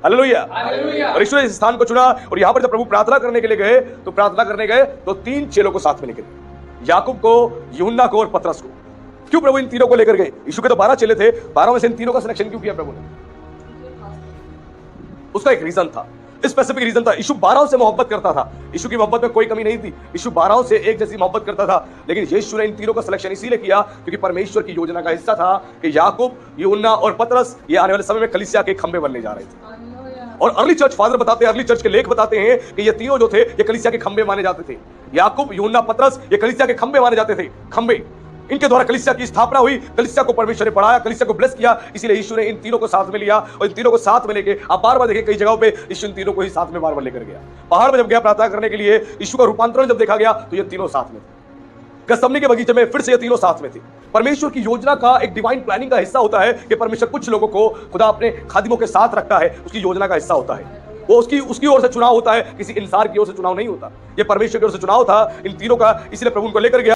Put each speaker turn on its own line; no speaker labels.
Hallelujah. और ईश्वर ने इस स्थान को चुना और यहां पर जब प्रभु प्रार्थना करने के लिए गए तो प्रार्थना करने गए तो 3 चेलों को साथ में लेकर गए, याकूब को, यूहन्ना को और पतरस को। क्यों प्रभु इन तीनों को लेकर गए? यीशु के तो 12 चेले थे, 12 में से इन तीनों का सिलेक्शन क्यों किया प्रभु ने? उसका एक रीजन था, स्पेसिफिक रीजन था। यीशु 12 से मोहब्बत करता था, यीशु की मोहब्बत में कोई कमी नहीं थी, यीशु 12 से एक जैसी मोहब्बत करता था। लेकिन यीशु ने इन तीनों का सिलेक्शन इसीलिए किया क्योंकि परमेश्वर की योजना का हिस्सा था कि याकूब, यूहन्ना और पतरस ये आने वाले समय में कलीसिया के खंबे बनने जा रहे थे। और अर्ली चर्च फादर बताते हैं, अर्ली चर्च के लेख बताते हैं कि ये तीनों जो थे ये कलीसिया के खंबे माने जाते थे। याकूब, यूहन्ना, पतरस ये कलीसिया के खंबे माने जाते थे, खंबे। इनके द्वारा कलीसिया की स्थापना हुई, कलीसिया को परमेश्वर ने बढ़ाया, कलीसिया को ब्लेस किया। इसीलिए यीशु ने इन तीनों को साथ में लिया और इन तीनों को साथ में लेके आप बार-बार देखिए कई जगहों पे यीशु इन तीनों को ही साथ में बार-बार लेकर गया। पहाड़ में जब गया प्रार्थना करने के लिए, यीशु का रूपांतरण जब देखा गया तो ये तीनों साथ में थे। गसमनी के बगीचे में फिर से ये तीनों साथ में थे। परमेश्वर की योजना का एक डिवाइन प्लानिंग का हिस्सा होता है कि परमेश्वर कुछ लोगों को खुदा अपने खादिमों के साथ रखता है, उसकी योजना का हिस्सा होता है। वो उसकी ओर से चुनाव होता है, किसी इंसान की ओर से चुनाव नहीं होता। ये परमेश्वर की ओर से चुनाव था इन तीनों का, इसलिए प्रभु उनको लेकर गया।